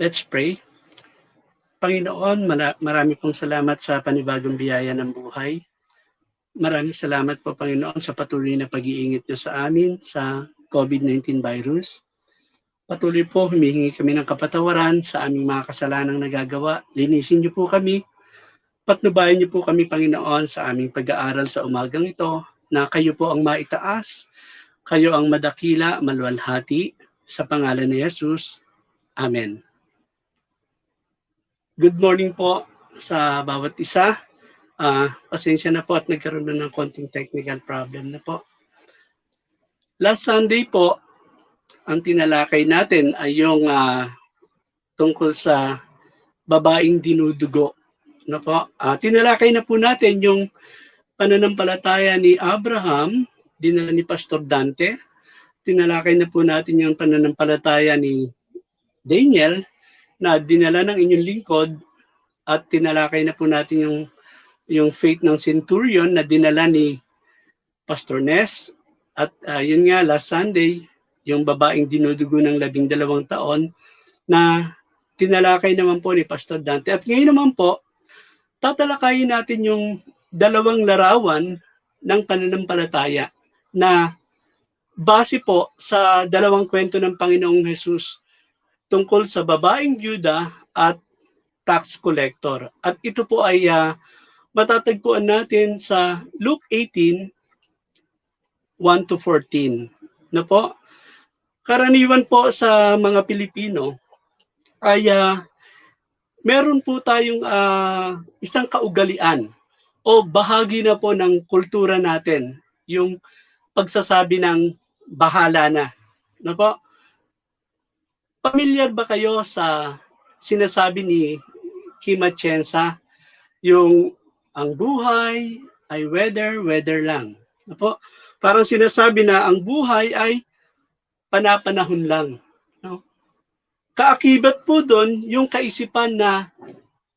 Let's pray. Panginoon, marami pong salamat sa panibagong biyaya ng buhay. Maraming salamat po, Panginoon, sa patuloy na pag-iingat niyo sa amin sa COVID-19 virus. Patuloy po, humihingi kami ng kapatawaran sa aming mga kasalanang nagagawa. Linisin niyo po kami. Patnubayan niyo po kami, Panginoon, sa aming pag-aaral sa umagang ito, na kayo po ang maitaas, kayo ang madakila, maluwalhati, sa pangalan ni Jesus. Amen. Good morning po sa bawat isa. Pasensya na po at nagkaroon na ng konting technical problem na po. Last Sunday po, ang tinalakay natin ay yung tungkol sa babaeng dinudugo. No po? Tinalakay na po natin yung pananampalataya ni Abraham, dinala ni Pastor Dante. Tinalakay na po natin yung pananampalataya ni Daniel, na dinala ng inyong lingkod, at tinalakay na po natin yung faith ng centurion na dinala ni Pastor Ness. At yun nga, last Sunday, yung babaeng dinudugo ng 12 taon na tinalakay naman po ni Pastor Dante. At ngayon naman po, tatalakayin natin yung dalawang larawan ng pananampalataya na base po sa dalawang kwento ng Panginoong Jesus tungkol sa babaeng byuda at tax collector. At ito po ay matatagpuan natin sa Luke 18, 1-14. Na po? Karaniwan po sa mga Pilipino ay meron po tayong isang kaugalian o bahagi na po ng kultura natin, yung pagsasabi ng bahala na. Na po? Pamilyar ba kayo sa sinasabi ni Kim Atienza, yung ang buhay ay weather lang. Apo, parang sinasabi na ang buhay ay panapanahon lang. No? Kaakibat po doon yung kaisipan na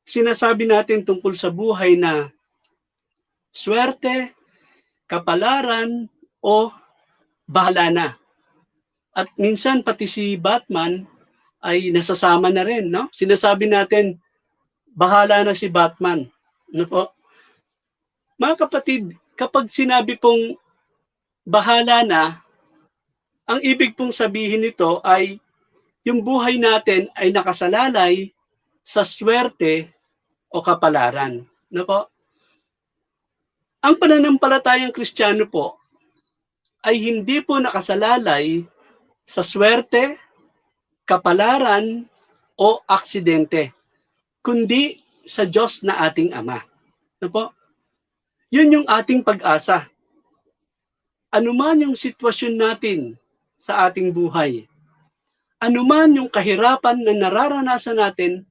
sinasabi natin tungkol sa buhay na swerte, kapalaran, o bahala na. At minsan pati si Batman ay nasasama na rin, no? Sinasabi natin, bahala na si Batman. Ano po? Mga kapatid, kapag sinabi pong bahala na, ang ibig pong sabihin nito ay yung buhay natin ay nakasalalay sa swerte o kapalaran. Ano po? Ang pananampalatayang Kristiyano po ay hindi po nakasalalay sa swerte, kapalaran, o aksidente, kundi sa Diyos na ating Ama. Ano po? Yun yung ating pag-asa. Ano man yung sitwasyon natin sa ating buhay, ano man yung kahirapan na nararanasan natin,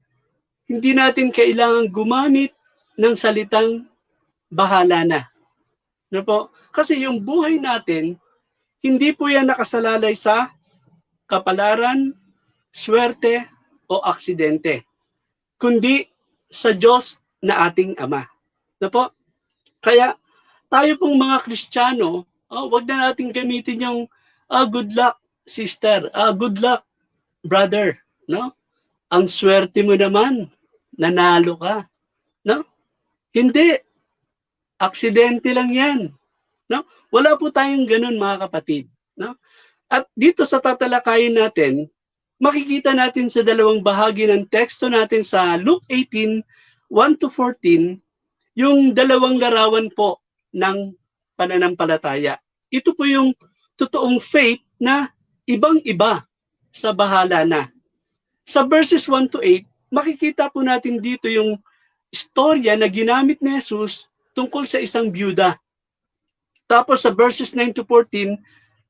hindi natin kailangan gumamit ng salitang bahala na. Ano po? Kasi yung buhay natin, hindi po yan nakasalalay sa kapalaran, swerte, o aksidente, kundi sa Diyos na ating Ama. Na po? Kaya tayo pong mga Kristiyano, wag na natin gamitin yung good luck sister, good luck brother, no? Ang swerte mo naman, nanalo ka, no? Hindi. Aksidente lang 'yan, no? Wala po tayong ganun, mga kapatid, no? At dito sa tatalakayin natin, makikita natin sa dalawang bahagi ng teksto natin sa Luke 18, 1-14, yung dalawang larawan po ng pananampalataya. Ito po yung totoong faith na ibang-iba sa bahala na. Sa verses 1-8, makikita po natin dito yung istorya na ginamit ni Jesus tungkol sa isang byuda. Tapos sa verses 9-14,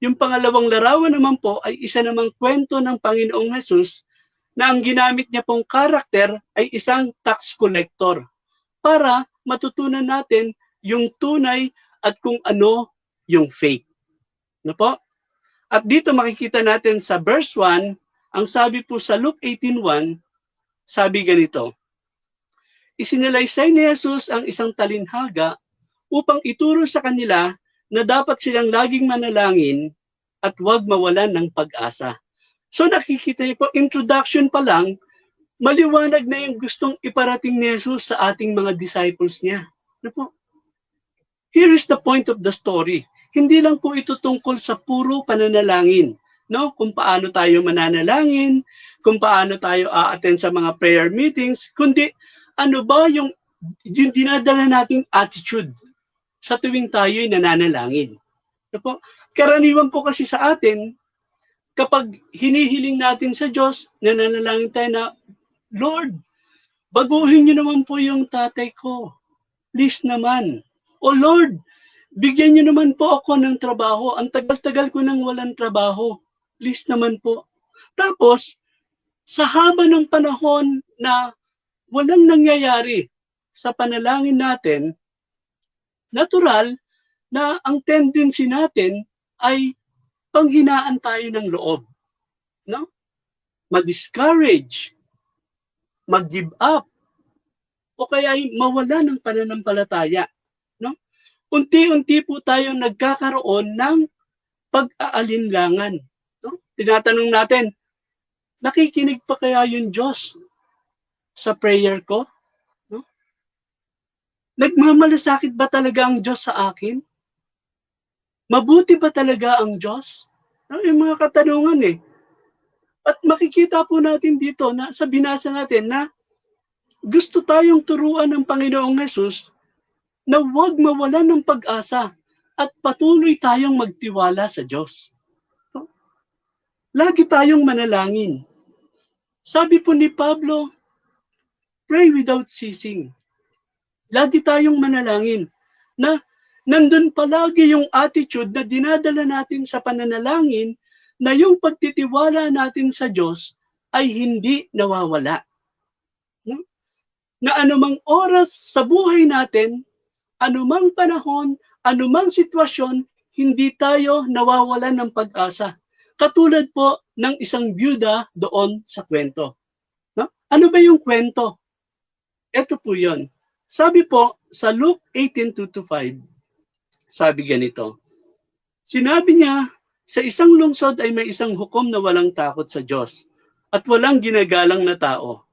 yung pangalawang larawan naman po ay isa namang kwento ng Panginoong Jesus na ang ginamit niya pong karakter ay isang tax collector para matutunan natin yung tunay at kung ano yung faith. No po? At dito makikita natin sa verse 1, ang sabi po sa Luke 18:1, sabi ganito, isinalaysay ni Jesus ang isang talinhaga upang ituro sa kanila na dapat silang laging manalangin at huwag mawalan ng pag-asa. So nakikita niyo po, introduction pa lang, maliwanag na yung gustong iparating ni Jesus sa ating mga disciples niya. Ano po? Here is the point of the story. Hindi lang po ito tungkol sa puro pananalangin, no? Kung paano tayo mananalangin, kung paano tayo a-attend sa mga prayer meetings, kundi ano ba yung dinadala nating attitude sa tuwing tayo'y nananalangin. Ano po? Karaniwan po kasi sa atin, kapag hinihiling natin sa Diyos, nananalangin tayo na, Lord, baguhin niyo naman po yung tatay ko. Please naman. O Lord, bigyan niyo naman po ako ng trabaho. Ang tagal-tagal ko nang walang trabaho. Please naman po. Tapos, sa haba ng panahon na walang nangyayari sa panalangin natin, natural na ang tendency natin ay panghinaan tayo ng loob. No? Ma-discourage, mag-give up, o kaya ay mawala ng pananampalataya. No? Unti-unti po tayong nagkakaroon ng pag-aalinlangan. No? Tinatanong natin, nakikinig pa kaya yung Diyos sa prayer ko? No? Nagmamalasakit ba talaga ang Diyos sa akin? Mabuti ba talaga ang Diyos? No? Yung mga katanungan eh. At makikita po natin dito na sa binasa natin na gusto tayong turuan ng Panginoong Hesus na huwag mawalan ng pag-asa at patuloy tayong magtiwala sa Diyos. Lagi tayong manalangin. Sabi po ni Pablo, pray without ceasing. Lagi tayong manalangin na nandun palagi yung attitude na dinadala natin sa pananalangin na yung pagtitiwala natin sa Diyos ay hindi nawawala. No? Na anumang oras sa buhay natin, anumang panahon, anumang sitwasyon, hindi tayo nawawalan ng pag-asa. Katulad po ng isang byuda doon sa kwento. No? Ano ba yung kwento? Ito po yun. Sabi po sa Luke 18:2-5, sabi ganito, sinabi niya, sa isang lungsod ay may isang hukom na walang takot sa Diyos at walang ginagalang na tao.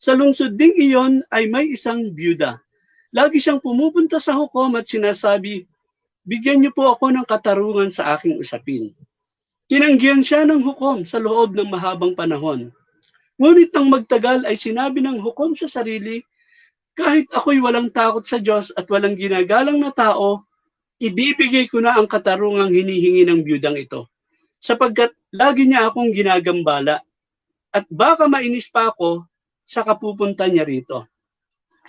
Sa lungsod ding iyon ay may isang byuda. Lagi siyang pumupunta sa hukom at sinasabi, bigyan niyo po ako ng katarungan sa aking usapin. Tinanggihan siya ng hukom sa loob ng mahabang panahon. Ngunit nang magtagal ay sinabi ng hukom sa sarili, kahit ako'y walang takot sa Diyos at walang ginagalang na tao, ibibigay ko na ang katarungang hinihingi ng byudang ito, sapagkat lagi niya akong ginagambala at baka mainis pa ako sa kapupunta niya rito.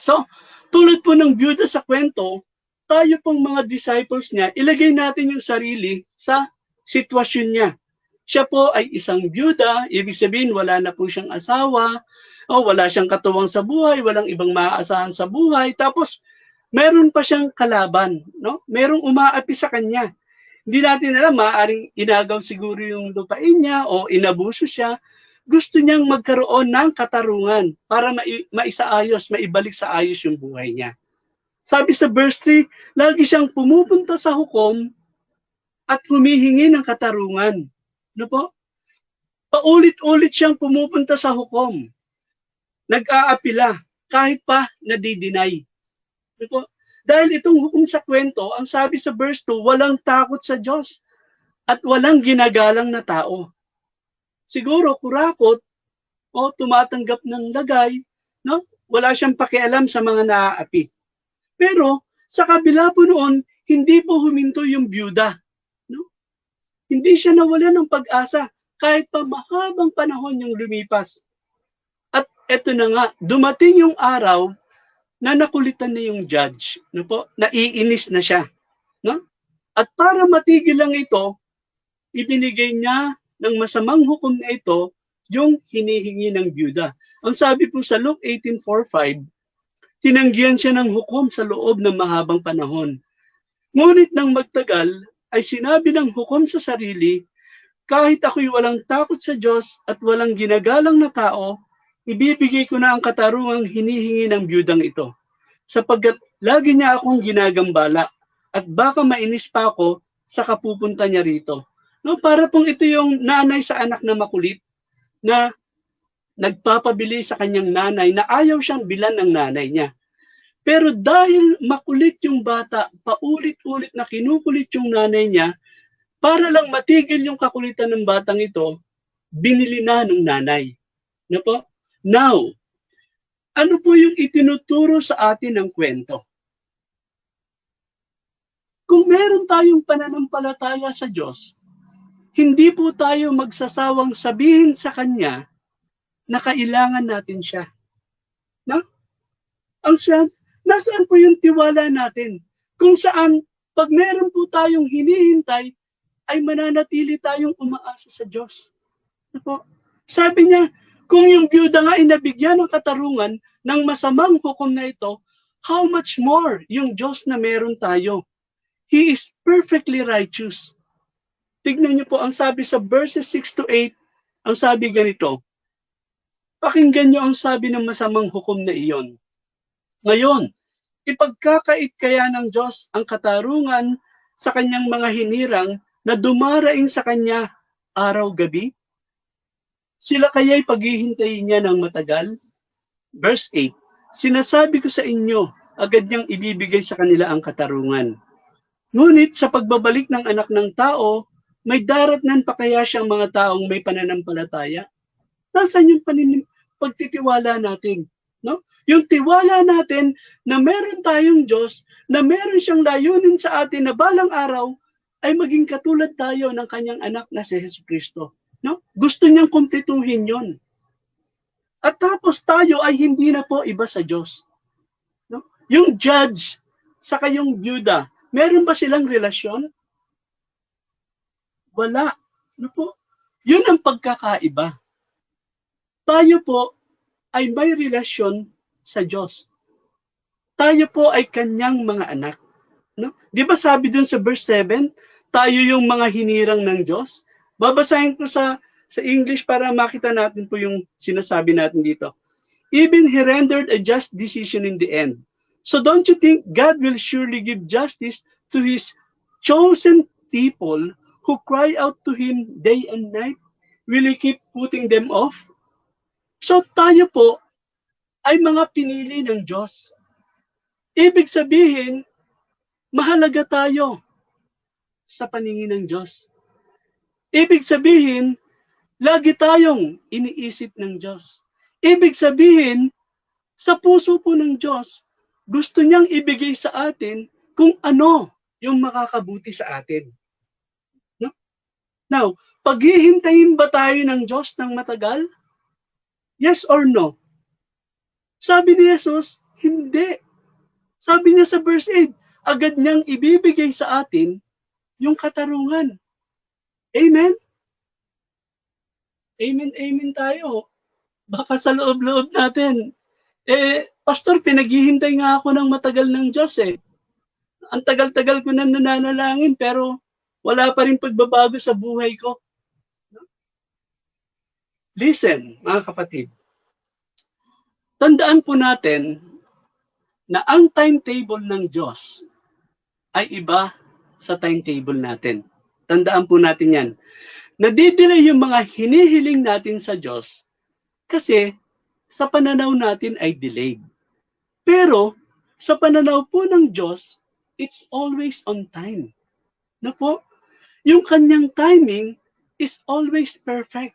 So, tulad po ng byuda sa kwento, tayo pong mga disciples niya, ilagay natin yung sarili sa sitwasyon niya. Siya po ay isang byuda, ibig sabihin wala na po siyang asawa, o wala siyang katuwang sa buhay, walang ibang maaasahan sa buhay, tapos meron pa siyang kalaban, no? Merong umaapi sa kanya. Hindi natin alam, maaaring inagaw siguro yung lupain niya o inabuso siya. Gusto niyang magkaroon ng katarungan para maisaayos, maibalik sa ayos yung buhay niya. Sabi sa verse 3, lagi siyang pumupunta sa hukom at humihingi ng katarungan. Ano po? Paulit-ulit siyang pumupunta sa hukom. Nag-aapila kahit pa nadidinay. Ano po? Dahil itong hukom sa kwento, ang sabi sa verse 2, walang takot sa Diyos at walang ginagalang na tao. Siguro kurakot o tumatanggap ng lagay, no? Wala siyang pakialam sa mga naaapi. Pero sa kabila po noon, hindi po huminto yung byuda. No? Hindi siya nawala ng pag-asa kahit pa mahabang panahon yung lumipas. At eto na nga, dumating yung araw na nakulitan na yung judge. No po? Naiinis na siya. No? At para matigil lang ito, ibinigay niya ng masamang hukom na ito yung hinihingi ng byuda. Ang sabi po sa Luke 18:4-5, tinanggihan siya ng hukom sa loob ng mahabang panahon. Ngunit nang magtagal, ay sinabi ng hukom sa sarili, kahit ako'y walang takot sa Diyos at walang ginagalang na tao, ibibigay ko na ang katarungang hinihingi ng byudang ito. Sapagkat lagi niya akong ginagambala at baka mainis pa ako sa kapupunta niya rito. No, para pong ito yung nanay sa anak na makulit na nagpapabili sa kanyang nanay na ayaw siyang bilan ng nanay niya. Pero dahil makulit yung bata, paulit-ulit na kinukulit yung nanay niya, para lang matigil yung kakulitan ng batang ito, binili na ng nanay. No po? Now, ano po yung itinuturo sa atin ng kwento? Kung meron tayong pananampalataya sa Diyos, hindi po tayo magsasawang sabihin sa Kanya na kailangan natin siya. No? Nasaan po yung tiwala natin? Kung saan, pag meron po tayong hinihintay, ay mananatili tayong umaasa sa Diyos. No po? Sabi niya, kung yung byuda nga ay nabigyan ng katarungan ng masamang hukom na ito, how much more yung Diyos na meron tayo? He is perfectly righteous. Tignan niyo po, ang sabi sa verses 6 to 8, ang sabi ganito, pakinggan niyo ang sabi ng masamang hukom na iyon. Ngayon, ipagkakait kaya ng Diyos ang katarungan sa kanyang mga hinirang na dumaraing sa kanya araw-gabi? Sila kaya'y paghihintayin niya ng matagal? Verse 8, sinasabi ko sa inyo, agad niyang ibibigay sa kanila ang katarungan. Ngunit sa pagbabalik ng anak ng tao, may daratnan pa kaya siyang mga taong may pananampalataya? Nasaan yung pagtitiwala natin? No? Yung tiwala natin na meron tayong Diyos, na meron siyang layunin sa atin na balang araw ay maging katulad tayo ng kanyang anak na si Jesucristo. No? Gusto niyang kumpletuhin yon. At tapos tayo ay hindi na po iba sa Diyos. No? Yung judge sa kayong byuda, meron ba silang relasyon? Wala. No po? Yun ang pagkakaiba. Tayo po ay may relasyon sa Diyos. Tayo po ay kanyang mga anak. No? Di ba sabi dun sa verse 7, tayo yung mga hinirang ng Diyos? Babasahin ko sa English para makita natin po yung sinasabi natin dito. Even he rendered a just decision in the end. So don't you think God will surely give justice to his chosen people who cry out to him day and night? Will he keep putting them off? So tayo po ay mga pinili ng Diyos. Ibig sabihin, mahalaga tayo sa paningin ng Diyos. Ibig sabihin, lagi tayong iniisip ng Diyos. Ibig sabihin, sa puso po ng Diyos, gusto niyang ibigay sa atin kung ano yung makakabuti sa atin. No? Now, paghihintayin ba tayo ng Diyos ng matagal? Yes or no? Sabi ni Jesus, hindi. Sabi niya sa verse 8, agad niyang ibibigay sa atin yung katarungan. Amen? Amen, amen tayo. Baka sa loob-loob natin, Pastor, pinaghihintay nga ako ng matagal ng Diyos eh. Ang tagal-tagal ko na nananalangin pero wala pa rin pagbabago sa buhay ko. Listen, mga kapatid. Tandaan po natin na ang timetable ng Diyos ay iba sa timetable natin. Tandaan po natin yan. Nadidelay yung mga hinihiling natin sa Diyos kasi sa pananaw natin ay delayed. Pero sa pananaw po ng Diyos, it's always on time. Na po? Yung kanyang timing is always perfect.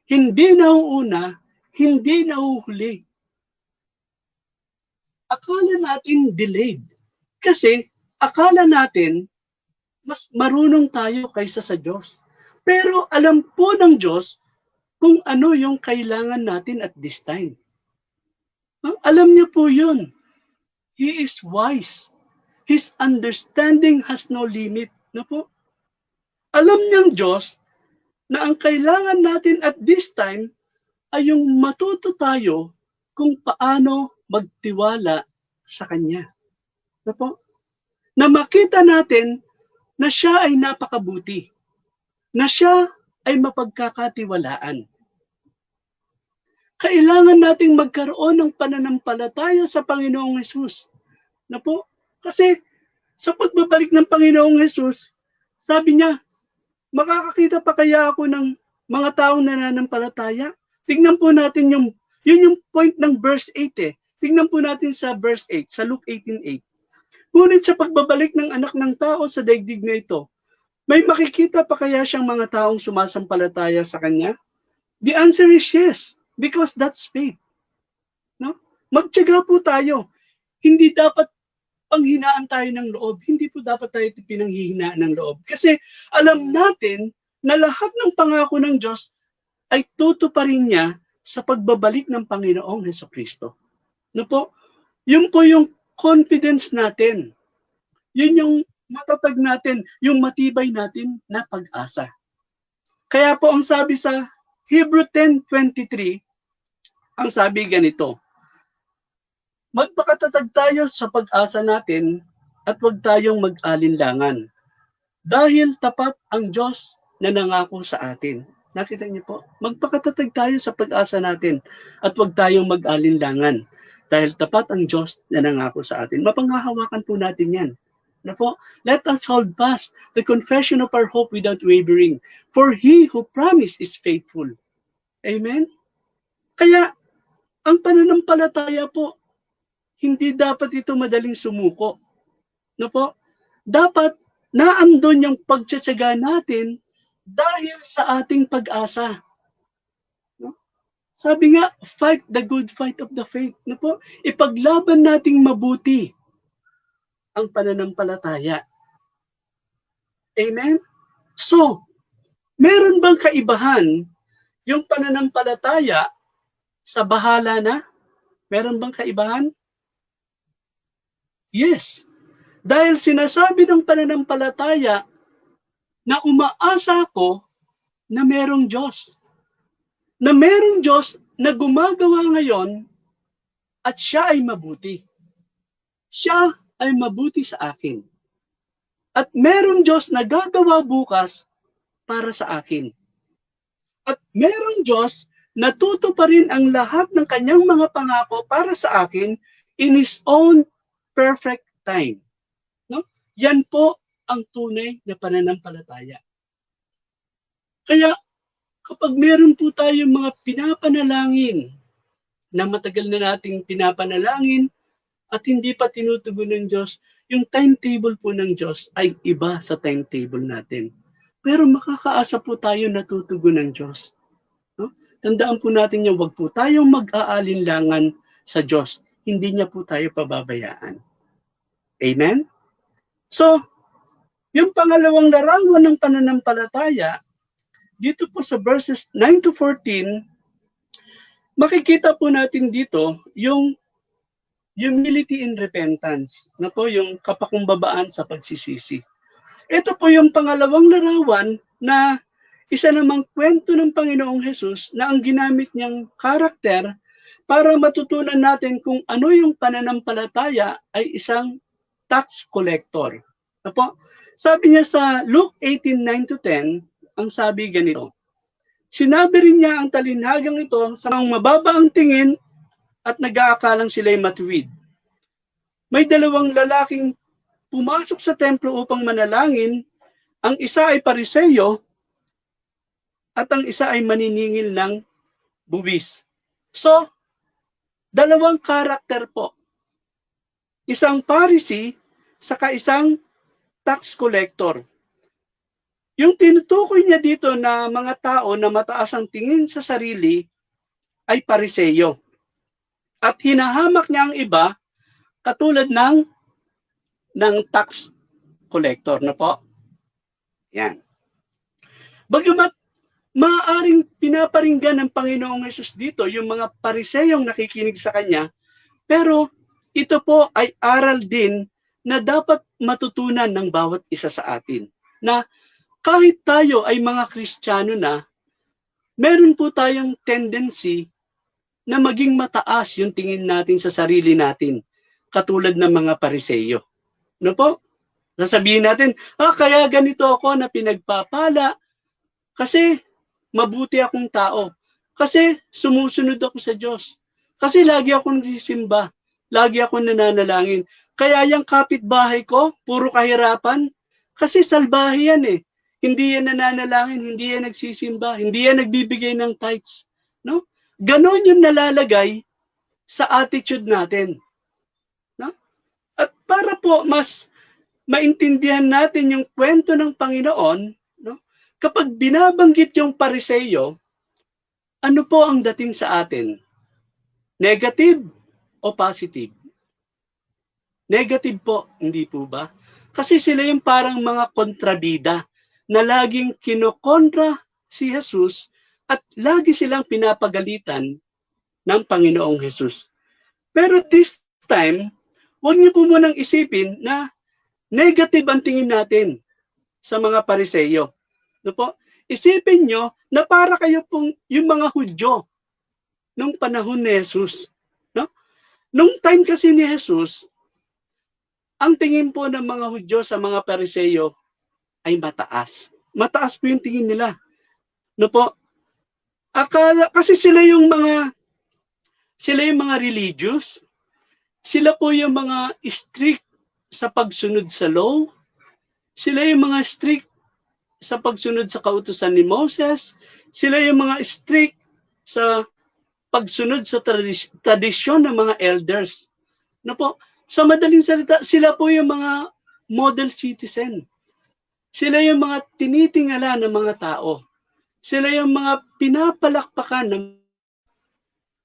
Hindi nauuna, hindi nauhuli. Akala natin delayed. Kasi akala natin mas marunong tayo kaysa sa Diyos. Pero alam po ng Diyos kung ano yung kailangan natin at this time. Alam niya po yun. He is wise. His understanding has no limit. Na po? Alam niyang Diyos na ang kailangan natin at this time ay yung matuto tayo kung paano magtiwala sa Kanya. Na po? Na makita natin na siya ay napakabuti. Na siya ay mapagkakatiwalaan. Kailangan nating magkaroon ng pananampalataya sa Panginoong Hesus. Na po? Kasi sa pagbabalik ng Panginoong Hesus, sabi niya, makakakita pa kaya ako ng mga taong nananampalataya? Tingnan po natin yun yung point ng verse 8 eh. Tingnan po natin sa verse 8, sa Luke 18:8. Ngunit sa pagbabalik ng anak ng tao sa daigdig na ito, may makikita pa kaya siyang mga taong sumasampalataya sa kanya? The answer is yes, because that's faith. No? Magtiyaga po tayo. Hindi dapat panghinaan tayo ng loob. Hindi po dapat tayo pinanghihinaan ng loob. Kasi alam natin na lahat ng pangako ng Diyos ay tutuparin niya sa pagbabalik ng Panginoong Hesukristo. No po? Yun po yung confidence natin. Yun yung matatag natin, yung matibay natin na pag-asa. Kaya po ang sabi sa Hebrew 10:23, ang sabi ganito, magpakatatag tayo sa pag-asa natin at huwag tayong mag-alinlangan. Dahil tapat ang Diyos na nangako sa atin. Nakita niyo po? Magpakatatag tayo sa pag-asa natin at huwag tayong mag-alinlangan. Dahil tapat ang Diyos na nangako sa atin. Mapanghahawakan po natin yan. Na po? Let us hold fast the confession of our hope without wavering. For He who promised is faithful. Amen? Kaya, ang pananampalataya po, hindi dapat ito madaling sumuko. No po? Dapat naandun yung pagtsatsaga natin dahil sa ating pag-asa. No? Sabi nga, fight the good fight of the faith. No po? Ipaglaban nating mabuti ang pananampalataya. Amen? So, meron bang kaibahan yung pananampalataya sa bahala na? Meron bang kaibahan? Yes. Dahil sinasabi ng pananampalataya na umaasa ako na merong Diyos. Na merong Diyos na gumagawa ngayon at siya ay mabuti. Siya ay mabuti sa akin. At merong Diyos na gagawa bukas para sa akin. At merong Diyos na tutuparin ang lahat ng kanyang mga pangako para sa akin in His own perfect time. No? Yan po ang tunay na pananampalataya. Kaya kapag meron po tayong mga pinapanalangin na matagal na nating pinapanalangin at hindi pa tinutugon ng Diyos, yung timetable po ng Diyos ay iba sa timetable natin. Pero makakaasa po tayo na tutugon ng Diyos. No? Tandaan po natin yung wag po tayong mag-aalinlangan sa Diyos. Hindi niya po tayo pababayaan. Amen? So, yung pangalawang larawan ng pananampalataya, dito po sa verses 9 to 14, makikita po natin dito yung humility and repentance, na po yung kapakumbabaan sa pagsisisi. Ito po yung pangalawang larawan na isa namang kwento ng Panginoong Hesus na ang ginamit niyang karakter para matutunan natin kung ano yung pananampalataya ay isang tax collector. Apo, sabi niya sa Luke 18:9-10, ang sabi ganito, sinabi rin niya ang talinhagang ito sa mga mababa ang tingin at nag-aakalang sila'y matuwid. May dalawang lalaking pumasok sa templo upang manalangin, ang isa ay pariseyo at ang isa ay maniningil ng buwis. So, dalawang karakter po. Isang Pharisee saka isang tax collector. Yung tinutukoy niya dito na mga tao na mataas ang tingin sa sarili ay pariseyo. At hinahamak niya ang iba katulad ng tax collector na po. Yan. Bagamat maaaring pinaparinggan ng Panginoong Hesus dito yung mga pariseyong nakikinig sa kanya, pero ito po ay aral din na dapat matutunan ng bawat isa sa atin. Na kahit tayo ay mga Kristiyano na, meron po tayong tendency na maging mataas yung tingin natin sa sarili natin, katulad ng mga pariseyo. No po? Sasabihin natin, kaya ganito ako na pinagpapala kasi mabuti akong tao. Kasi sumusunod ako sa Diyos. Kasi lagi akong nagsisimba. Lagi akong nananalangin. Kaya yung kapitbahay ko, puro kahirapan. Kasi salbahe yan eh. Hindi yan nananalangin, hindi yan nagsisimba, hindi yan nagbibigay ng tithes. No? ganon yung nalalagay sa attitude natin. No? At para po mas maintindihan natin yung kwento ng Panginoon, no? Kapag binabanggit yung Pariseyo, ano po ang dating sa atin? Negative o positive? Negative po, hindi po ba? Kasi sila yung parang mga kontrabida na laging kinokontra si Jesus at lagi silang pinapagalitan ng Panginoong Jesus. Pero this time, huwag niyo po munang isipin na negative ang tingin natin sa mga Pariseyo. No po? Isipin nyo na para kayo pong yung mga Hudyo nung panahon ni Jesus. No? Nung time kasi ni Jesus, ang tingin po ng mga Hudyo sa mga Pariseyo ay mataas. Mataas po yung tingin nila. No po? Akala, kasi sila yung mga religious. Sila po yung mga strict sa pagsunod sa law. Sila yung mga strict sa pagsunod sa kautusan ni Moses. Sila yung mga strict sa pagsunod sa tradisyon ng mga elders. No po? Sa madaling salita, sila po yung mga model citizen. Sila yung mga tinitingala ng mga tao. Sila yung mga pinapalakpakan ng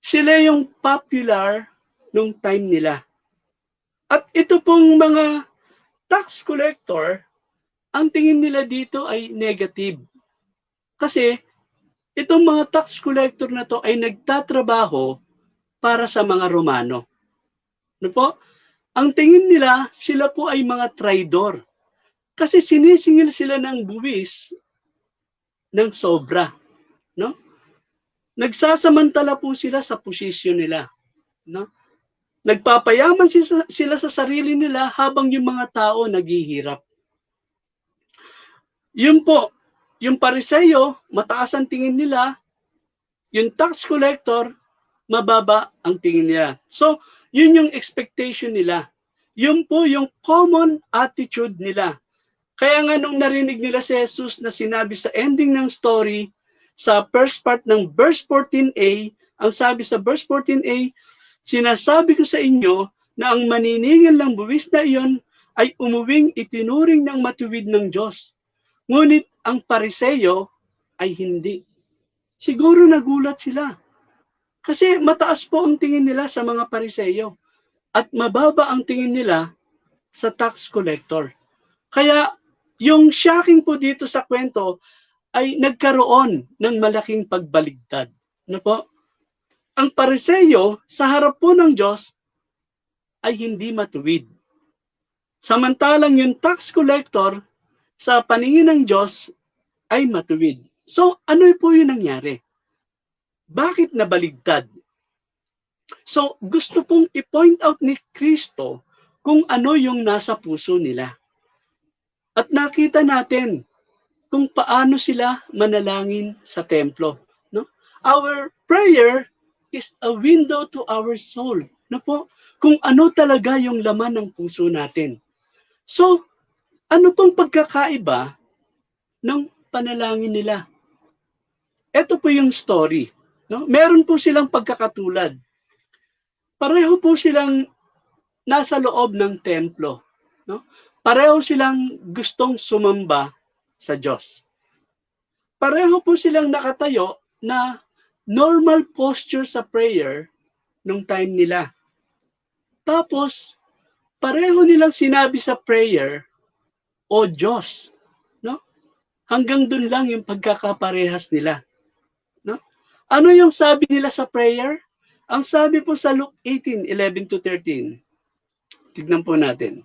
sila yung popular nung time nila. At ito pong mga tax collector, ang tingin nila dito ay negative. Kasi itong mga tax collector na to ay nagtatrabaho para sa mga Romano. Ano po? Ang tingin nila, sila po ay mga traidor. Kasi sinisingil sila ng buwis ng sobra. No? Nagsasamantala po sila sa posisyon nila. No? Nagpapayaman sila sa sarili nila habang yung mga tao naghihirap. Yun po, yung Pariseyo, mataas ang tingin nila. Yung tax collector, mababa ang tingin nila. So, yun yung expectation nila. Yun po yung common attitude nila. Kaya nga nung narinig nila si Jesus na sinabi sa ending ng story, sa first part ng verse 14a, ang sabi sa verse 14a, sinasabi ko sa inyo na ang maniningil ng buwis na iyon ay umuwing itinuring ng matuwid ng Diyos. Ngunit ang Pariseyo ay hindi. Siguro nagulat sila. Kasi mataas po ang tingin nila sa mga Pariseyo at mababa ang tingin nila sa tax collector. Kaya yung shocking po dito sa kwento ay nagkaroon ng malaking pagbaligtad. Ano po? Ang Pariseyo sa harap po ng Diyos ay hindi matuwid. Samantalang yung tax collector sa paningin ng Diyos ay matuwid. So ano po yung nangyari? Bakit nabaligtad? So gusto pong i-point out ni Kristo kung ano yung nasa puso nila. At nakita natin kung paano sila manalangin sa templo. No? Our prayer is a window to our soul. No po? Kung ano talaga yung laman ng puso natin. So, ano pong pagkakaiba ng panalangin nila? Ito po yung story. No? Meron po silang pagkakatulad. Pareho po silang nasa loob ng templo. No? Pareho silang gustong sumamba sa Diyos. Pareho po silang nakatayo na normal posture sa prayer nung time nila. Tapos, pareho nilang sinabi sa prayer, O Diyos. No? Hanggang dun lang yung pagkakaparehas nila. No? Ano yung sabi nila sa prayer? Ang sabi po sa Luke 18:11-13, tignan po natin.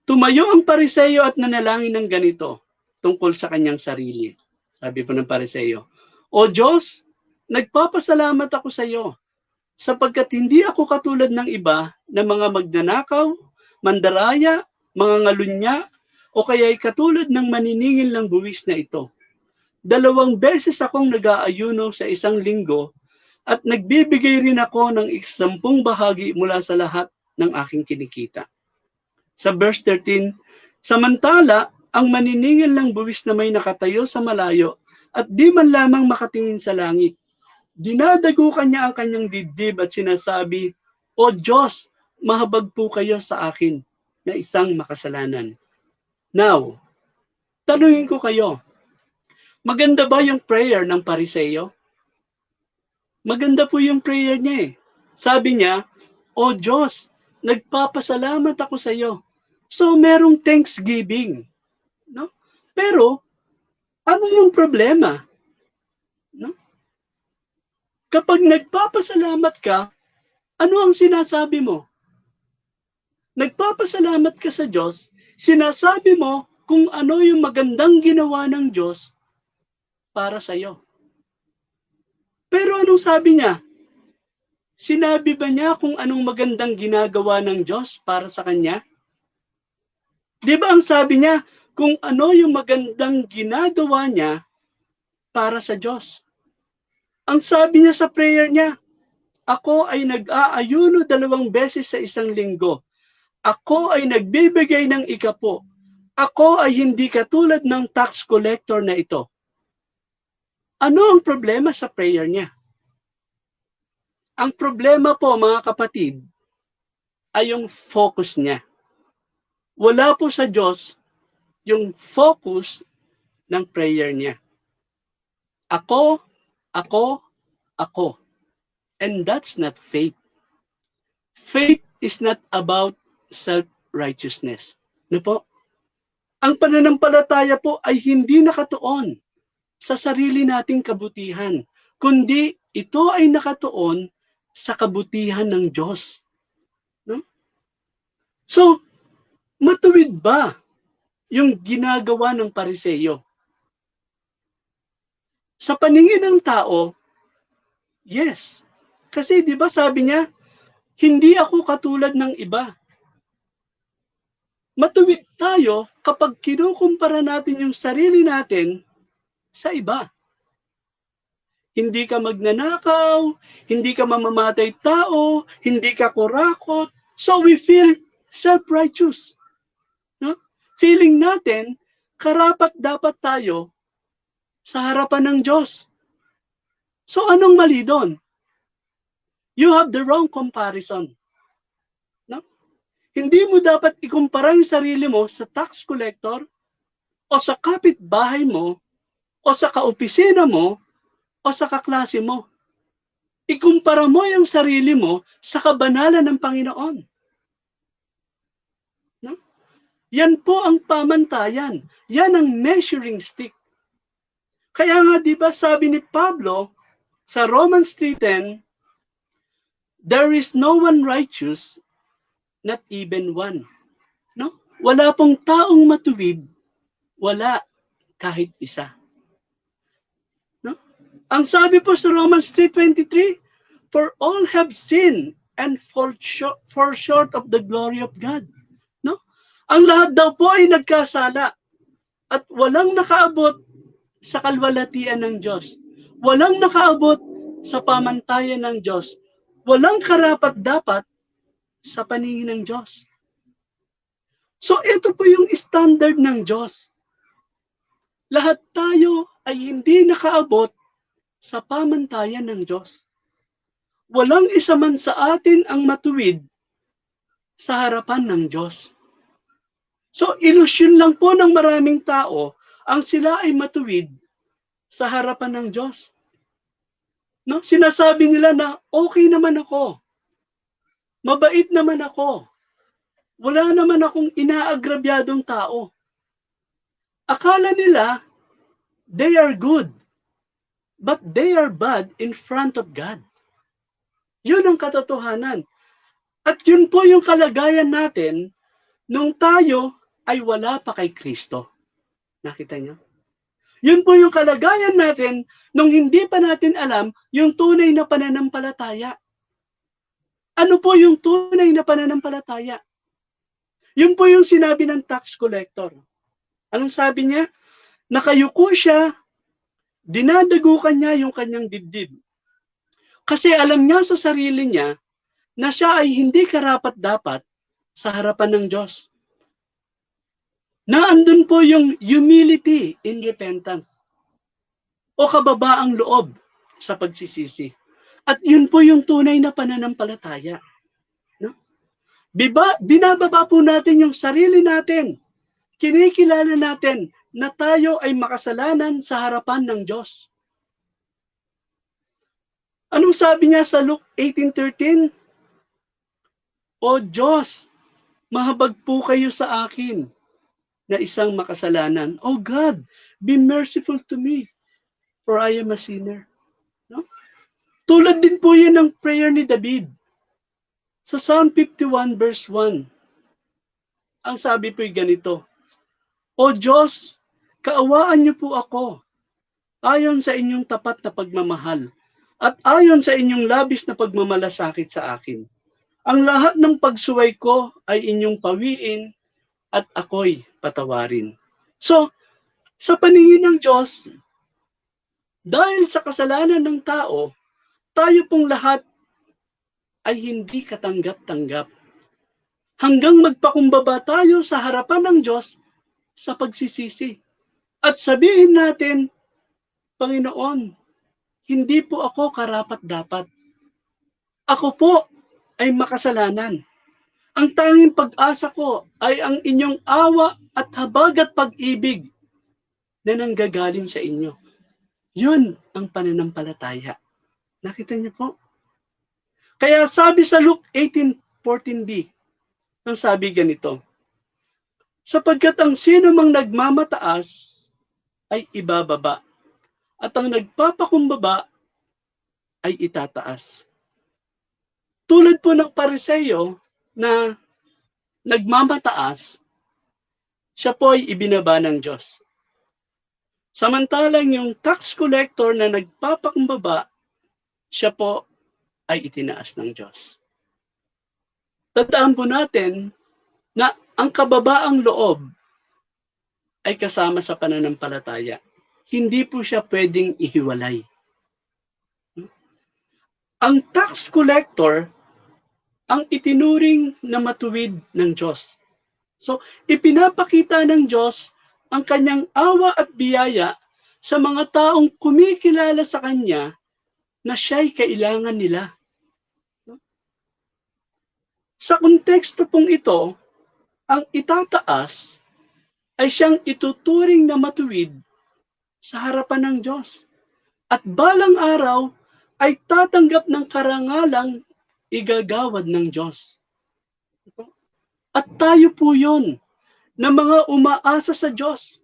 Tumayo ang Pariseyo at nanalangin ng ganito tungkol sa kanyang sarili. Sabi po ng Pariseyo, O Diyos, nagpapasalamat ako sa iyo sapagkat hindi ako katulad ng iba na mga magnanakaw, mandaraya, mga ngalunya, o kaya'y katulad ng maniningil ng buwis na ito. 2 beses akong nag-aayuno sa isang linggo at nagbibigay rin ako ng 10 bahagi mula sa lahat ng aking kinikita. Sa verse 13, samantala, ang maniningil ng buwis na may nakatayo sa malayo at di man lamang makatingin sa langit. dinadagukan niya ang kanyang dibdib at sinasabi, O Diyos, mahabag po kayo sa akin na isang makasalanan. Now, tanungin ko kayo, maganda ba yung prayer ng Pariseo? Maganda po yung prayer niya eh. Sabi niya, O Diyos, nagpapasalamat ako sa iyo. So, merong thanksgiving. No? Pero, ano yung problema? No? Kapag nagpapasalamat ka, ano ang sinasabi mo? Nagpapasalamat ka sa Diyos, sinasabi mo kung ano yung magandang ginawa ng Diyos para sa iyo. Pero anong sabi niya? Sinabi ba niya kung anong magandang ginagawa ng Diyos para sa kanya? Di ba ang sabi niya, kung ano yung magandang ginagawa niya para sa Diyos? Ang sabi niya sa prayer niya, ako ay nag-aayuno 2 beses sa isang linggo. Ako ay nagbibigay ng ikapo. Ako ay hindi katulad ng tax collector na ito. Ano ang problema sa prayer niya? Ang problema po, mga kapatid, ay yung focus niya. Wala po sa Diyos yung focus ng prayer niya. Ako, ako, ako. And that's not faith. Faith is not about self-righteousness. Ano po? Ang pananampalataya po ay hindi nakatuon sa sarili nating kabutihan, kundi ito ay nakatuon sa kabutihan ng Diyos. No? So, matuwid ba yung ginagawa ng Pariseo? Sa paningin ng tao, yes. Kasi 'di ba sabi niya, hindi ako katulad ng iba. Matuwid tayo kapag kinukumpara natin yung sarili natin sa iba. Hindi ka magnanakaw, hindi ka mamamatay tao, hindi ka kurakot. So we feel self-righteous. No? Feeling natin, karapat dapat tayo sa harapan ng Diyos. So anong mali doon? You have the wrong comparison. No? Hindi mo dapat ikumpara yung sarili mo sa tax collector o sa kapitbahay mo o sa kaopisina mo o sa kaklase mo. Ikumpara mo yung sarili mo sa kabanalan ng Panginoon. No? Yan po ang pamantayan. Yan ang measuring stick. Kaya nga 'di ba sabi ni Pablo sa Romans 3:10, there is no one righteous, not even one. No? Wala pong taong matuwid, wala kahit isa. No? Ang sabi po sa Romans 3:23, for all have sinned and fall short of the glory of God. No? Ang lahat daw po ay nagkasala at walang nakaabot sa kalwalhatian ng Diyos. Walang nakaabot sa pamantayan ng Diyos. Walang karapat-dapat sa paningin ng Diyos. So ito po yung standard ng Diyos. Lahat tayo ay hindi nakaabot sa pamantayan ng Diyos. Walang isa man sa atin ang matuwid sa harapan ng Diyos. So ilusyon lang po ng maraming tao ang sila ay matuwid sa harapan ng Diyos. No? Sinasabi nila na okay naman ako. Mabait naman ako. Wala naman akong inaagrabyadong tao. Akala nila they are good, but they are bad in front of God. Yun ang katotohanan. At yun po yung kalagayan natin nung tayo ay wala pa kay Kristo. Nakita niyo? Yun po yung kalagayan natin nung hindi pa natin alam yung tunay na pananampalataya. Ano po yung tunay na pananampalataya? Yun po yung sinabi ng tax collector. Anong sabi niya? Nakayuko siya, dinadagukan niya yung kanyang dibdib. Kasi alam niya sa sarili niya na siya ay hindi karapat-dapat sa harapan ng Diyos. Naandun po yung humility in repentance o kababaang loob sa pagsisisi. At yun po yung tunay na pananampalataya. No? Binababa po natin yung sarili natin. Kinikilala natin na tayo ay makasalanan sa harapan ng Diyos. Anong sabi niya sa Luke 18:13? O Diyos, mahabag po kayo sa akin na isang makasalanan. O God, be merciful to me, for I am a sinner. No? Tulad din po yan ng prayer ni David. Sa Psalm 51 verse 1, ang sabi po ganito, O Diyos, kaawaan niyo po ako, ayon sa inyong tapat na pagmamahal, at ayon sa inyong labis na pagmamalasakit sa akin. Ang lahat ng pagsuway ko ay inyong pawiin, at ako'y patawarin. So, sa paningin ng Diyos, dahil sa kasalanan ng tao, tayo pong lahat ay hindi katanggap-tanggap. Hanggang magpakumbaba tayo sa harapan ng Diyos sa pagsisisi. At sabihin natin, Panginoon, hindi po ako karapat-dapat. Ako po ay makasalanan. Ang tanging pag-asa ko ay ang inyong awa at habag at pag-ibig na nanggagaling sa inyo. Yun ang pananampalataya. Nakita niyo po? Kaya sabi sa Luke 18:14b, ang sabi ganito, sapagkat ang sino mang nagmamataas ay ibababa, at ang nagpapakumbaba ay itataas. Tulad po ng Pariseyo na nagmamataas, siya po ay ibinaba ng Diyos. Samantalang yung tax collector na nagpapakumbaba, siya po ay itinaas ng Diyos. Tandaan po natin na ang kababaang loob ay kasama sa pananampalataya. Hindi po siya pwedeng ihiwalay. Ang tax collector ang itinuring na matuwid ng Diyos. So, ipinapakita ng Diyos ang kanyang awa at biyaya sa mga taong kumikilala sa Kanya na siya'y kailangan nila. Sa konteksto pong ito, ang itataas ay siyang ituturing na matuwid sa harapan ng Diyos. At balang araw ay tatanggap ng karangalang igagawad ng Diyos. At tayo po yun, na mga umaasa sa Diyos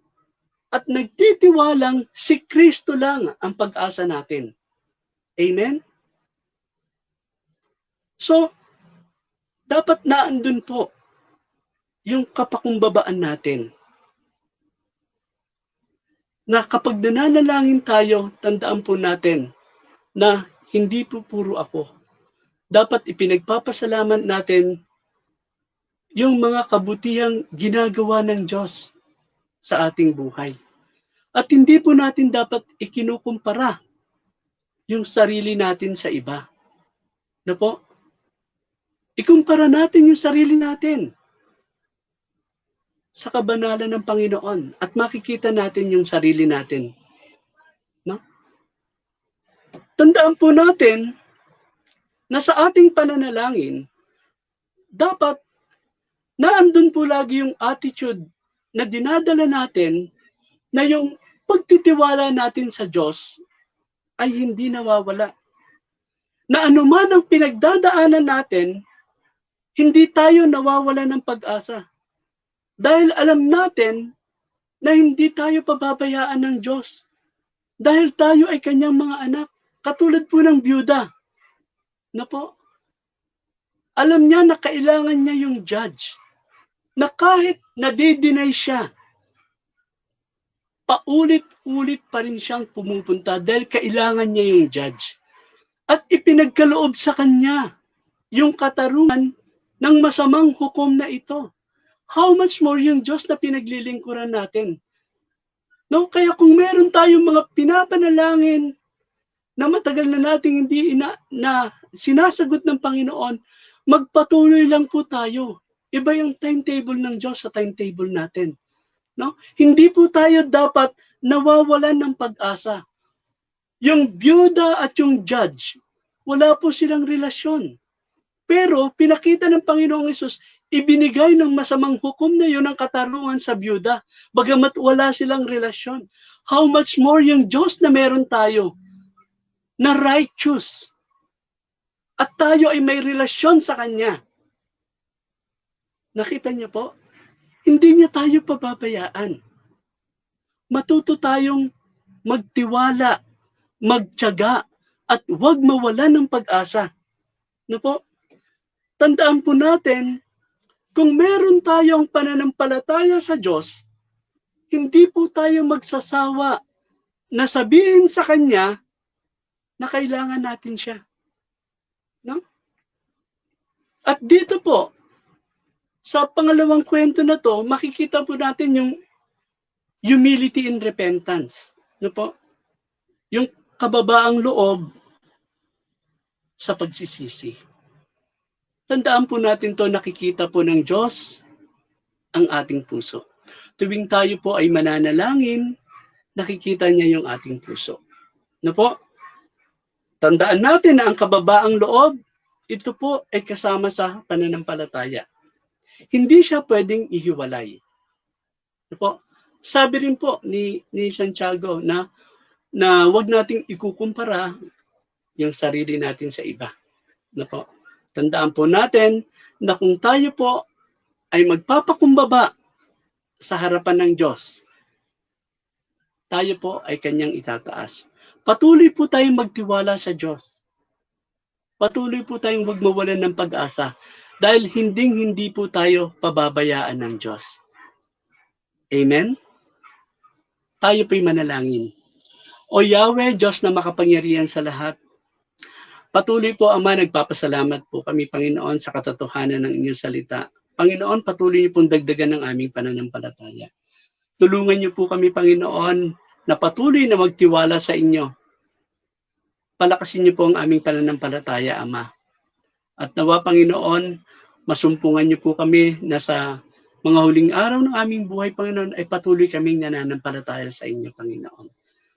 at nagtitiwalang si Kristo lang ang pag-asa natin. Amen? So, dapat naandun po yung kapakumbabaan natin. Na kapag nananalangin tayo, tandaan po natin na hindi po puro ako. Dapat ipinagpapasalamat natin yung mga kabutihang ginagawa ng Diyos sa ating buhay. At hindi po natin dapat ikinukumpara yung sarili natin sa iba. Na po? Ikumpara natin yung sarili natin sa kabanalan ng Panginoon at makikita natin yung sarili natin. No? Tandaan po natin na sa ating pananalangin, dapat naandun po lagi yung attitude na dinadala natin na yung pagtitiwala natin sa Diyos ay hindi nawawala. Na anuman ang pinagdadaanan natin, hindi tayo nawawala ng pag-asa. Dahil alam natin na hindi tayo pababayaan ng Diyos. Dahil tayo ay kanyang mga anak. Katulad po ng byuda. Na po, alam niya na kailangan niya yung judge. Na kahit nadidinay siya, paulit-ulit pa rin siyang pumupunta dahil kailangan niya yung judge. At ipinagkaloob sa kanya yung katarungan ng masamang hukom na ito. How much more yung Diyos na pinaglilingkuran natin? No? Kaya kung meron tayong mga pinapanalangin na matagal na nating hindi na sinasagot ng Panginoon, magpatuloy lang po tayo. Iba yung timetable ng Diyos sa timetable natin. No? Hindi po tayo dapat nawawalan ng pag-asa. Yung byuda at yung judge, wala po silang relasyon. Pero pinakita ng Panginoong Hesus, ibinigay ng masamang hukom na yun ang katarungan sa byuda, bagamat wala silang relasyon. How much more yung Diyos na meron tayo, na righteous, at tayo ay may relasyon sa Kanya. Nakita niyo po? Hindi niya tayo pababayaan. Matuto tayong magtiwala, magtiyaga, at huwag mawala ng pag-asa. No po? Tandaan po natin, kung meron tayong pananampalataya sa Diyos, hindi po tayo magsasawa na sabihin sa Kanya na kailangan natin siya. No? At dito po, sa pangalawang kwento na to, makikita po natin yung humility and repentance. No po? Yung kababaang loob sa pagsisisi. Tandaan po natin to, nakikita po ng Diyos ang ating puso. Tuwing tayo po ay mananalangin, nakikita niya yung ating puso. No po? Tandaan natin na ang kababaang loob, ito po ay kasama sa pananampalataya. Hindi siya pwedeng ihiwalay. No po? Sabi rin po ni Santiago na wag nating ikukumpara yung sarili natin sa iba. No po? Tandaan po natin na kung tayo po ay magpapakumbaba sa harapan ng Diyos, tayo po ay Kanyang itataas. Patuloy po tayong magtiwala sa Diyos. Patuloy po tayong huwag mawalan ng pag-asa dahil hindi po tayo pababayaan ng Diyos. Amen? Tayo po'y manalangin. O Yahweh, Diyos na makapangyarihan sa lahat, patuloy po, Ama, nagpapasalamat po kami, Panginoon, sa katotohanan ng inyong salita. Panginoon, patuloy niyo pong dagdagan ng aming pananampalataya. Tulungan niyo po kami, Panginoon, na patuloy na magtiwala sa inyo. Palakasin niyo po ang aming pananampalataya, Ama. At nawa, Panginoon, masumpungan niyo po kami na sa mga huling araw ng aming buhay, Panginoon, ay patuloy kaming nananampalataya sa inyo, Panginoon.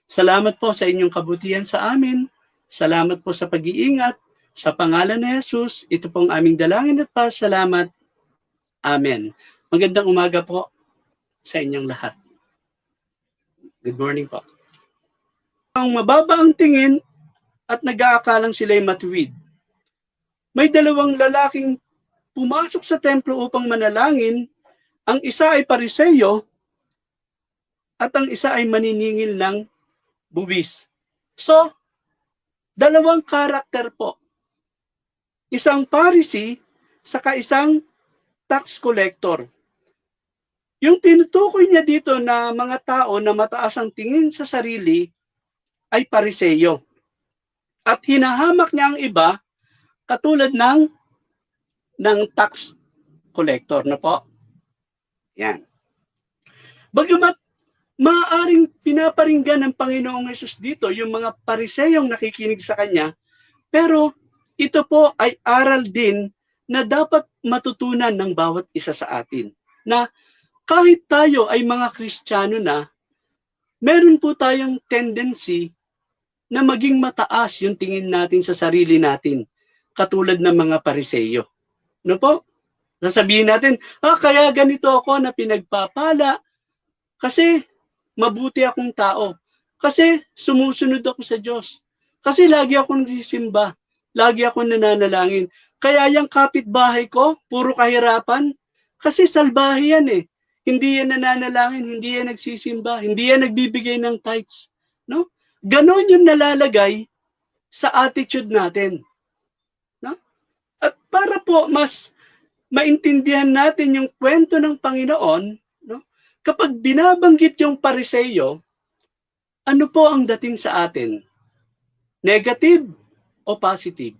Salamat po sa inyong kabutihan sa amin. Salamat po sa pag-iingat. Sa pangalan ni Jesus, ito pong aming dalangin at pasalamat. Amen. Magandang umaga po sa inyong lahat. Good morning po. Ang mababa ang tingin at nag-aakalang sila'y matuwid. May dalawang lalaking pumasok sa templo upang manalangin. Ang isa ay Pariseyo at ang isa ay maniningil ng buwis. So, dalawang karakter po. Isang Pharisee saka isang tax collector. Yung tinutukoy niya dito na mga tao na mataas ang tingin sa sarili ay Pariseyo. At hinahamak niya ang iba katulad ng tax collector na po. Yan. Bagamat maaaring pinaparinggan ng Panginoong Hesus dito yung mga Pariseyong nakikinig sa Kanya, pero ito po ay aral din na dapat matutunan ng bawat isa sa atin. Na kahit tayo ay mga Kristiyano na, meron po tayong tendency na maging mataas yung tingin natin sa sarili natin, katulad ng mga Pariseyo. No po? Sasabihin natin, kaya ganito ako na pinagpapala kasi mabuti akong tao. Kasi sumusunod ako sa Diyos. Kasi lagi akong nagsisimba. Lagi akong nananalangin. Kaya yung kapitbahay ko, puro kahirapan. Kasi salbahe yan eh. Hindi yan nananalangin, hindi yan nagsisimba, hindi yan nagbibigay ng tithes. No? Ganon yung nalalagay sa attitude natin. No? At para po mas maintindihan natin yung kwento ng Panginoon, no? Kapag binabanggit yung Pariseyo, ano po ang dating sa atin? Negative o positive?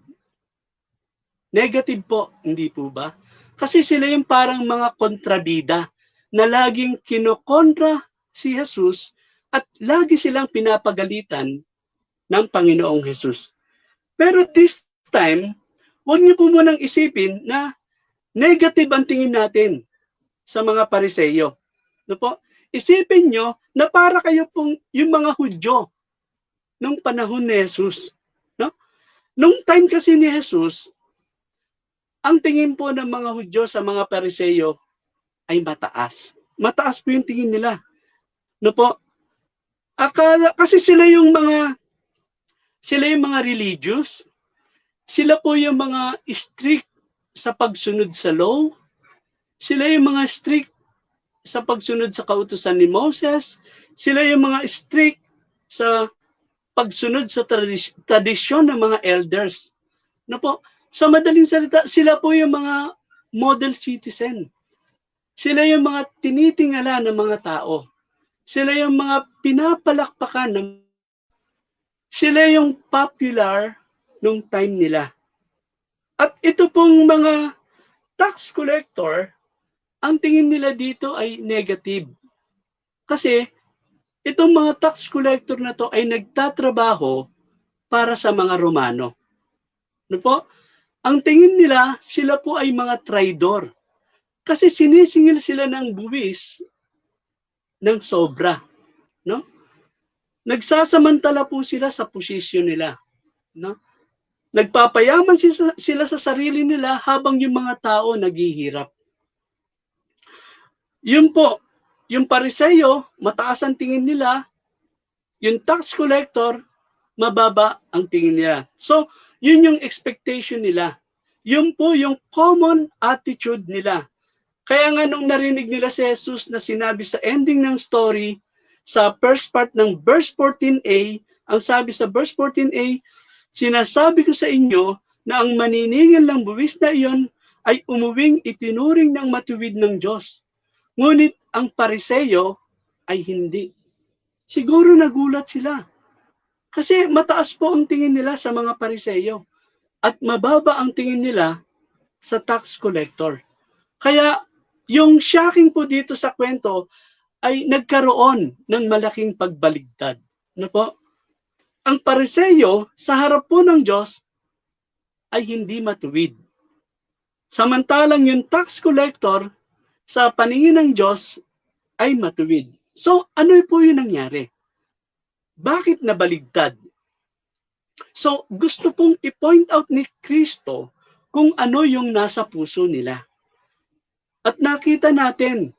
Negative po, hindi po ba? Kasi sila yung parang mga kontrabida na laging kinokontra si Jesus at lagi silang pinapagalitan ng Panginoong Jesus. Pero this time, huwag niyo po munang isipin na negative ang tingin natin sa mga Pariseyo. No po? Isipin nyo na para kayo pong yung mga Hudyo nung panahon ni Jesus. No? Nung time kasi ni Jesus, ang tingin po ng mga Hudyo sa mga Pariseyo ay mataas. Mataas po yung tingin nila. No po? Akala, kasi sila yung mga religious. Sila po yung mga strict sa pagsunod sa law. Sila yung mga strict sa pagsunod sa kautusan ni Moses. Sila yung mga strict sa pagsunod sa tradisyon ng mga elders. No po? Sa madaling salita, sila po yung mga model citizen. Sila yung mga tinitingala ng mga tao. Sila yung mga pinapalakpakan ng sila yung popular nung time nila. At ito pong mga tax collector, ang tingin nila dito ay negative. Kasi itong mga tax collector na to ay nagtatrabaho para sa mga Romano. Ano po? Ang tingin nila, sila po ay mga traidor. Kasi sinisingil sila ng buwis ng sobra. No? Nagsasamantala po sila sa posisyon nila. No? Nagpapayaman sila sa sarili nila habang yung mga tao naghihirap. Yun po, yung Pariseyo, mataas ang tingin nila. Yung tax collector, mababa ang tingin nila. So, yun yung expectation nila. Yun po yung common attitude nila. Kaya nga nung narinig nila si Jesus na sinabi sa ending ng story, sa first part ng verse 14a, ang sabi sa verse 14a, sinasabi ko sa inyo na ang maniningil ng buwis na iyon ay umuwing itinuring ng matuwid ng Diyos. Ngunit ang Pariseyo ay hindi. Siguro nagulat sila. Kasi mataas po ang tingin nila sa mga Pariseyo at mababa ang tingin nila sa tax collector. Kaya yung shocking po dito sa kwento ay nagkaroon ng malaking pagbaligtad. Ano po? Ang Pariseyo sa harap po ng Diyos ay hindi matuwid. Samantalang yung tax collector sa paningin ng Diyos ay matuwid. So ano po yung nangyari? Bakit nabaligtad? So gusto pong i-point out ni Kristo kung ano yung nasa puso nila. At nakita natin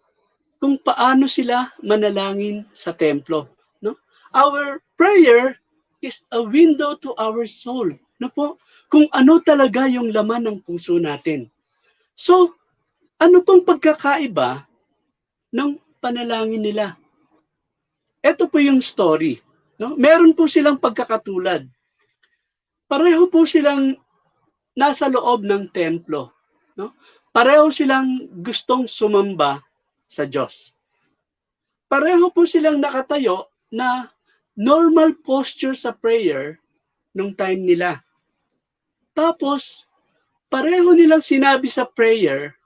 kung paano sila manalangin sa templo. No? Our prayer is a window to our soul. No po? Kung ano talaga yung laman ng puso natin. So, ano pong pagkakaiba ng panalangin nila? Ito po yung story. No? Meron po silang pagkakatulad. Pareho po silang nasa loob ng templo. No? Pareho silang gustong sumamba sa Diyos. Pareho po silang nakatayo na normal posture sa prayer nung time nila. Tapos, pareho nilang sinabi sa prayer,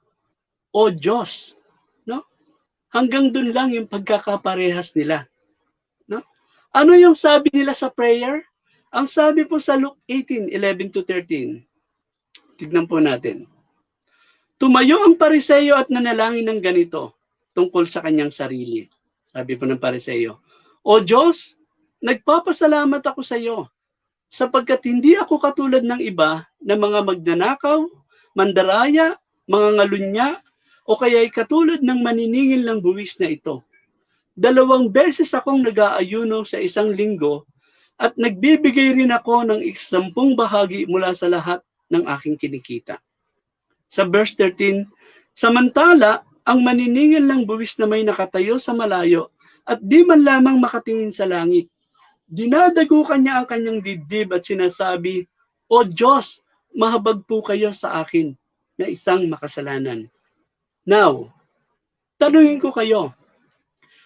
O Diyos. No? Hanggang dun lang yung pagkakaparehas nila. No? Ano yung sabi nila sa prayer? Ang sabi po sa Luke 18:11-13. Tignan po natin. Tumayo ang Pariseyo at nanalangin ng ganito tungkol sa kanyang sarili. Sabi po ng Pariseyo, O Diyos, nagpapasalamat ako sa iyo sapagkat hindi ako katulad ng iba na mga magnanakaw, mandaraya, mga ngalunya, o kaya'y katulad ng maniningil ng buwis na ito. 2 beses akong nag-aayuno sa isang linggo at nagbibigay rin ako ng 10 bahagi mula sa lahat ng aking kinikita. Sa verse 13, samantala, ang maniningil ng buwis na may nakatayo sa malayo at di man lamang makatingin sa langit. Dinadagukan niya ang kanyang dibdib at sinasabi, O Diyos, mahabag po kayo sa akin na isang makasalanan. Now, tanungin ko kayo,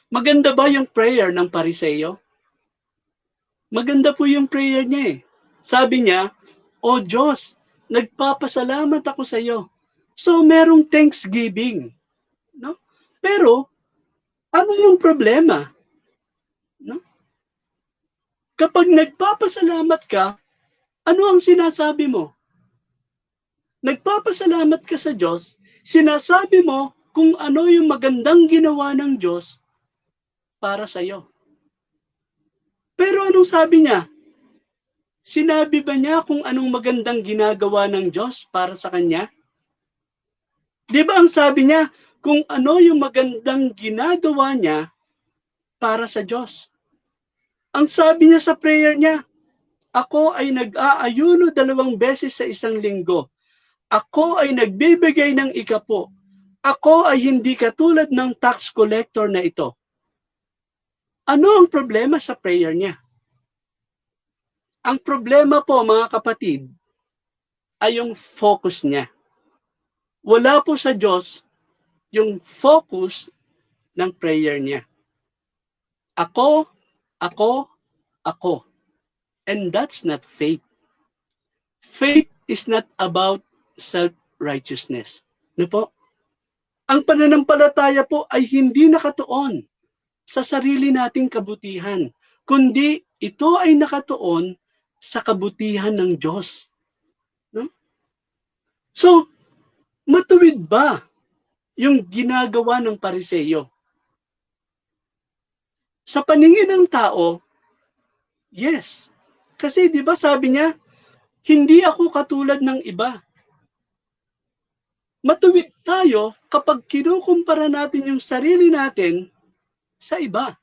maganda ba yung prayer ng Pariseyo? Maganda po yung prayer niya eh. Sabi niya, O Diyos, nagpapasalamat ako sa iyo. So, merong thanksgiving. No? Pero, ano yung problema? No? Kapag nagpapasalamat ka, ano ang sinasabi mo? Nagpapasalamat ka sa Diyos, sinasabi mo kung ano yung magandang ginawa ng Diyos para sa iyo. Pero anong sabi niya? Sinabi ba niya kung anong magandang ginagawa ng Diyos para sa kanya? Di ba ang sabi niya, kung ano yung magandang ginagawa niya para sa Diyos? Ang sabi niya sa prayer niya, ako ay nag-aayuno 2 beses sa isang linggo. Ako ay nagbibigay ng ikapo. Ako ay hindi katulad ng tax collector na ito. Ano ang problema sa prayer niya? Ang problema po, mga kapatid, ay yung focus niya. Wala po sa Diyos yung focus ng prayer niya. Ako, ako, ako. And that's not faith. Faith is not about self-righteousness. Ano po? Ang pananampalataya po ay hindi nakatuon sa sarili nating kabutihan, kundi ito ay nakatuon sa kabutihan ng Diyos. No? So, matuwid ba yung ginagawa ng Pariseyo? Sa paningin ng tao, yes. Kasi di ba sabi niya, hindi ako katulad ng iba. Matuwid tayo kapag kinukumpara natin yung sarili natin sa iba.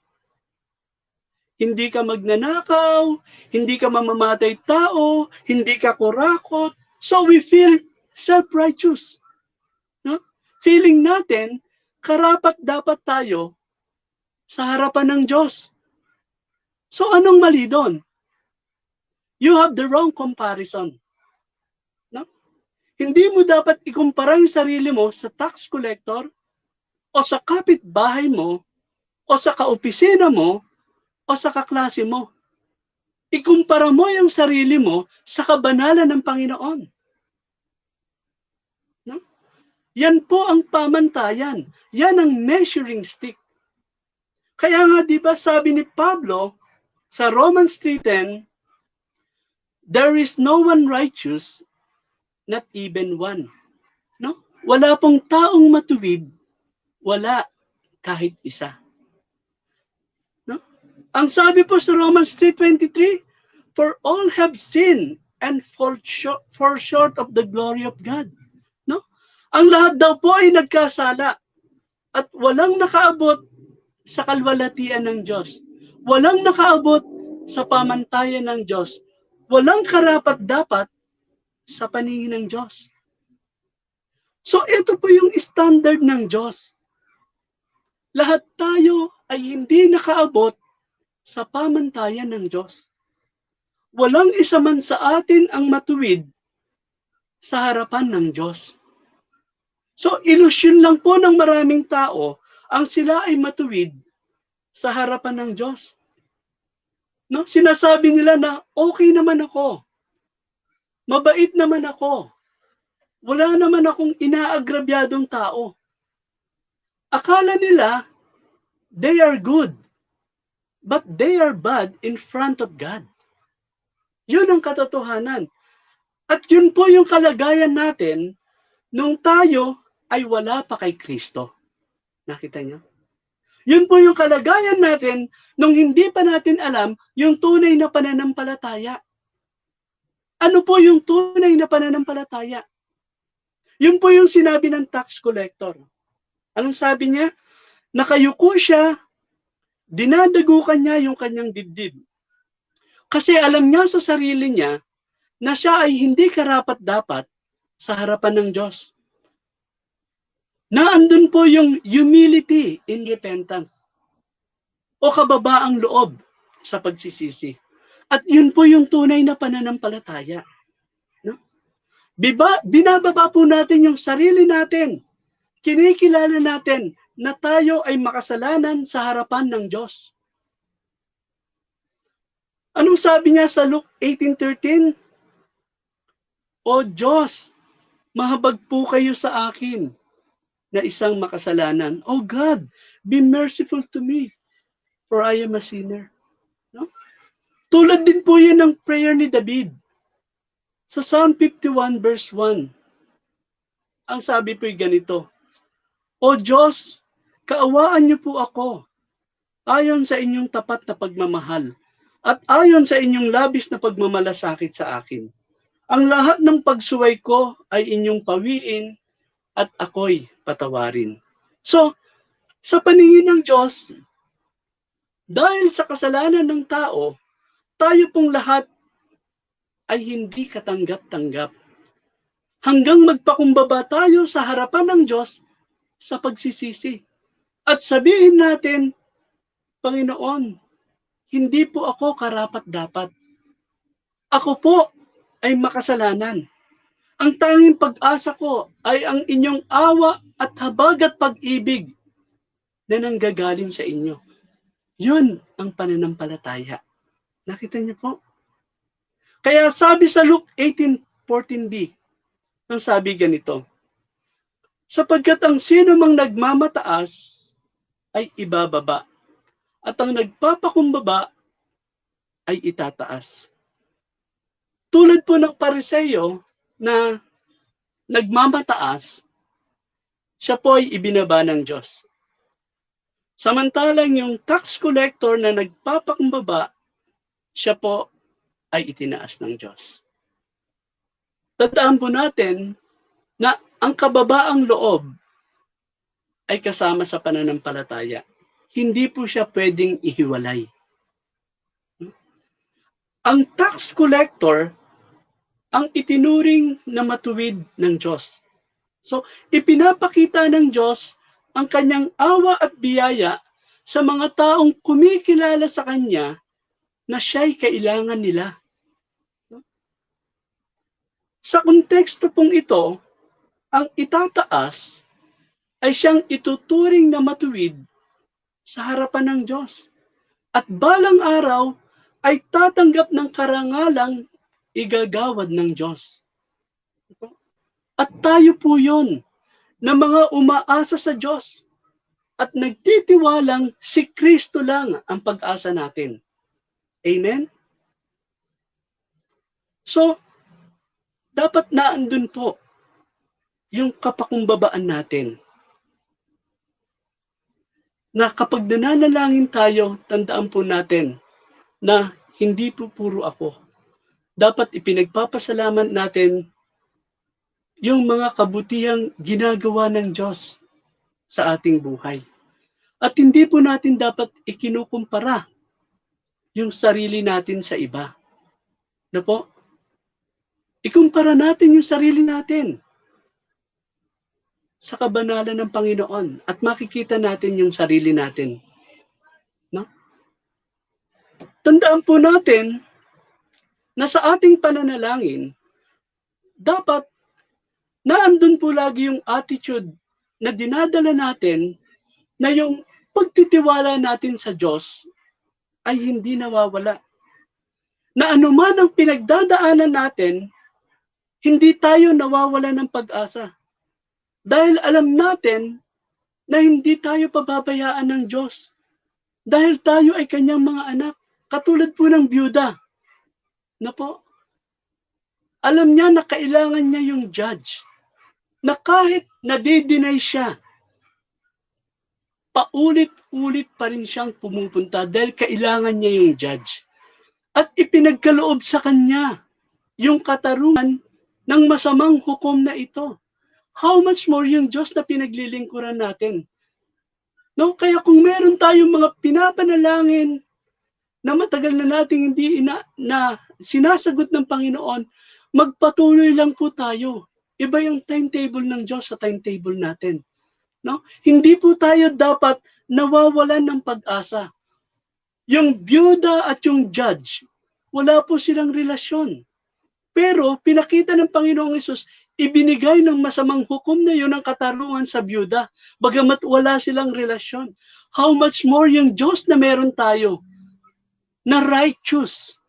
Hindi ka magnanakaw, hindi ka mamamatay tao, hindi ka kurakot. So we feel self-righteous. No? Feeling natin, karapat dapat tayo sa harapan ng Diyos. So anong mali doon? You have the wrong comparison. No? Hindi mo dapat ikumpara yung sarili mo sa tax collector o sa kapitbahay mo o sa kaopisina mo o sa kaklase mo. Ikumpara mo yung sarili mo sa kabanalan ng Panginoon. No? Yan po ang pamantayan. Yan ang measuring stick. Kaya nga, di ba, sabi ni Pablo sa Romans 3:10, there is no one righteous, not even one. No? Wala pong taong matuwid, wala kahit isa. No? Ang sabi po sa Romans 3:23, for all have sinned and fall short of the glory of God. No? Ang lahat daw po ay nagkasala at walang nakaabot sa kalwalhatian ng Diyos. Walang nakaabot sa pamantayan ng Diyos. Walang karapat-dapat sa paningin ng Diyos. So ito po yung standard ng Diyos. Lahat tayo ay hindi nakaabot sa pamantayan ng Diyos. Walang isa man sa atin ang matuwid sa harapan ng Diyos. So ilusyon lang po ng maraming tao ang sila ay matuwid sa harapan ng Diyos. No? Sinasabi nila na okay naman ako. Mabait naman ako. Wala naman akong inaagrabyadong tao. Akala nila, they are good. But they are bad in front of God. Yun ang katotohanan. At yun po yung kalagayan natin nung tayo ay wala pa kay Kristo. Nakita niyo? Yun po yung kalagayan natin nung hindi pa natin alam yung tunay na pananampalataya. Ano po yung tunay na pananampalataya? Yun po yung sinabi ng tax collector. Anong sabi niya? Nakayuko siya, dinadagukan niya yung kanyang dibdib. Kasi alam niya sa sarili niya na siya ay hindi karapat-dapat sa harapan ng Diyos. Naandun po yung humility in repentance o kababaang loob sa pagsisisi. At yun po yung tunay na pananampalataya. No? Binababa po natin yung sarili natin. Kinikilala natin na tayo ay makasalanan sa harapan ng Diyos. Anong sabi niya sa Luke 18:13? O Diyos, mahabag po kayo sa akin na isang makasalanan. Oh God, be merciful to me, for I am a sinner. No? Tulad din po yun ng prayer ni David. Sa Psalm 51 verse 1, ang sabi po'y ganito, O Diyos, kaawaan niyo po ako, ayon sa inyong tapat na pagmamahal. at ayon sa inyong labis na pagmamalasakit sa akin. Ang lahat ng pagsuway ko ay inyong pawiin at ako'y patawarin. So, sa paningin ng Diyos, dahil sa kasalanan ng tao, tayo pong lahat ay hindi katanggap-tanggap. Hanggang magpakumbaba tayo sa harapan ng Diyos sa pagsisisi. At sabihin natin, Panginoon, hindi po ako karapat-dapat. Ako po ay makasalanan. Ang tanging pag-asa ko ay ang inyong awa at habag at pag-ibig na nanggagaling sa inyo. Yun ang pananampalataya. Nakita niyo po? Kaya sabi sa Luke 18:14b, ang sabi ganito, sapagkat ang sino mang nagmamataas ay ibababa, at ang nagpapakumbaba ay itataas. Tulad po ng Pariseyo na nagmamataas, siya po ay ibinaba ng Diyos. Samantalang yung tax collector na nagpapakumbaba, siya po ay itinaas ng Diyos. Tandaan po natin na ang kababaang loob ay kasama sa pananampalataya. Hindi po siya pwedeng ihiwalay. Ang tax collector ang itinuring na matuwid ng Diyos. So, ipinapakita ng Diyos ang kanyang awa at biyaya sa mga taong kumikilala sa kanya na siya'y kailangan nila. Sa konteksto pong ito, ang itataas ay siyang ituturing na matuwid sa harapan ng Diyos. At balang araw ay tatanggap ng karangalang igagawad ng Diyos. At tayo po yun, na mga umaasa sa Diyos at nagtitiwalang si Kristo lang ang pag-asa natin. Amen? So, dapat naandun po yung kapakumbabaan natin. Na kapag nananalangin tayo, tandaan po natin na hindi po puro ako. Dapat ipinagpapasalamat natin yung mga kabutihang ginagawa ng Diyos sa ating buhay. At hindi po natin dapat ikinukumpara yung sarili natin sa iba. Na po? Ikumpara natin yung sarili natin sa kabanalan ng Panginoon at makikita natin yung sarili natin. No? Tandaan po natin na sa ating pananalangin, dapat naandun po lagi yung attitude na dinadala natin na yung pagtitiwala natin sa Diyos ay hindi nawawala. Na anuman ang pinagdadaanan natin, hindi tayo nawawala ng pag-asa. Dahil alam natin na hindi tayo pababayaan ng Diyos. Dahil tayo ay kanyang mga anak. Katulad po ng byuda. Na po, alam niya na kailangan niya yung judge. Na kahit nade-deny siya, paulit-ulit pa rin siyang pumupunta dahil kailangan niya yung judge. At ipinagkaloob sa kanya yung katarungan ng masamang hukom na ito. How much more yung Diyos na pinaglilingkuran natin? No? Kaya kung meron tayong mga pinapanalangin na matagal na nating hindi na sinasagot ng Panginoon, magpatuloy lang po tayo. Iba yung timetable ng Diyos sa timetable natin. No? Hindi po tayo dapat nawawalan ng pag-asa. Yung byuda at yung judge, wala po silang relasyon. Pero pinakita ng Panginoong Hesus, ibinigay ng masamang hukom na yun ang katarungan sa byuda, bagamat wala silang relasyon. How much more yung Diyos na meron tayo, na righteous,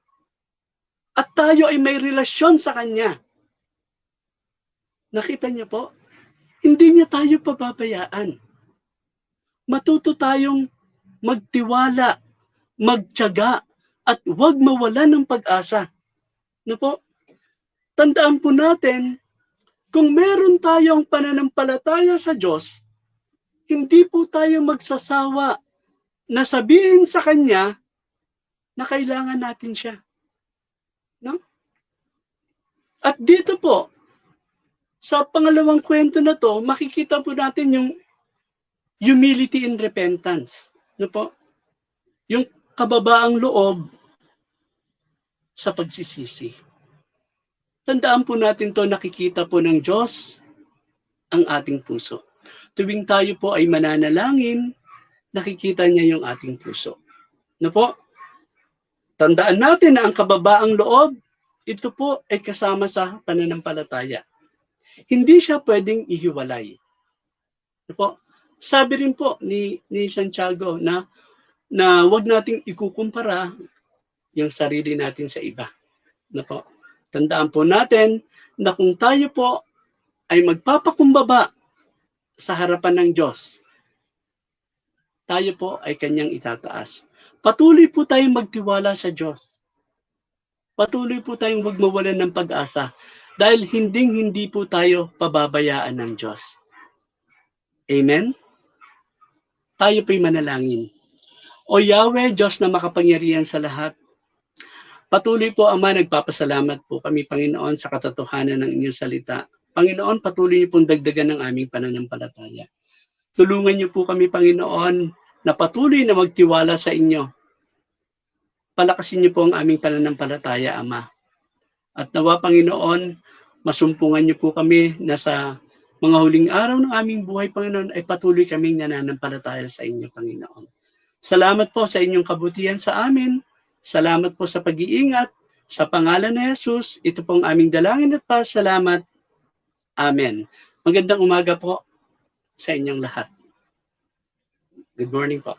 at tayo ay may relasyon sa Kanya. Nakita niyo po? Hindi niya tayo pababayaan. Matuto tayong magtiwala, magtiyaga, at huwag mawalan ng pag-asa. No po? Tandaan po natin, kung meron tayong pananampalataya sa Diyos, hindi po tayo magsasawa na sabihin sa Kanya na kailangan natin siya. No? At dito po, sa pangalawang kwento na to, makikita po natin yung humility and repentance. No po? Yung kababaang loob sa pagsisisi. Tandaan po natin to, nakikita po ng Diyos ang ating puso. Tuwing tayo po ay mananalangin, nakikita niya yung ating puso. No po? Tandaan natin na ang kababaang loob, ito po ay kasama sa pananampalataya. Hindi siya pwedeng ihiwalay. No po? Sabi rin po ni Santiago na wag nating ikukumpara yung sarili natin sa iba. No po? Tandaan po natin na kung tayo po ay magpapakumbaba sa harapan ng Diyos, tayo po ay kanyang itataas. Patuloy po tayong magtiwala sa Diyos. Patuloy po tayong huwag mawalan ng pag-asa dahil hindi po tayo pababayaan ng Diyos. Amen? Tayo po'y manalangin. O Yahweh, Diyos na makapangyarihan sa lahat, patuloy po, Ama, nagpapasalamat po kami, Panginoon, sa katotohanan ng inyong salita. Panginoon, patuloy niyo pong dagdagan ng aming pananampalataya. Tulungan niyo po kami, Panginoon, na patuloy na magtiwala sa inyo. Palakasin niyo po ang aming pananampalataya, Ama. At nawa, Panginoon, masumpungan niyo po kami na sa mga huling araw ng aming buhay, Panginoon, ay patuloy kaming nananampalataya sa inyo, Panginoon. Salamat po sa inyong kabutihan sa amin. Salamat po sa pag-iingat. Sa pangalan ni Jesus, ito pong aming dalangin at pasalamat. Amen. Magandang umaga po sa inyong lahat. Good morning po.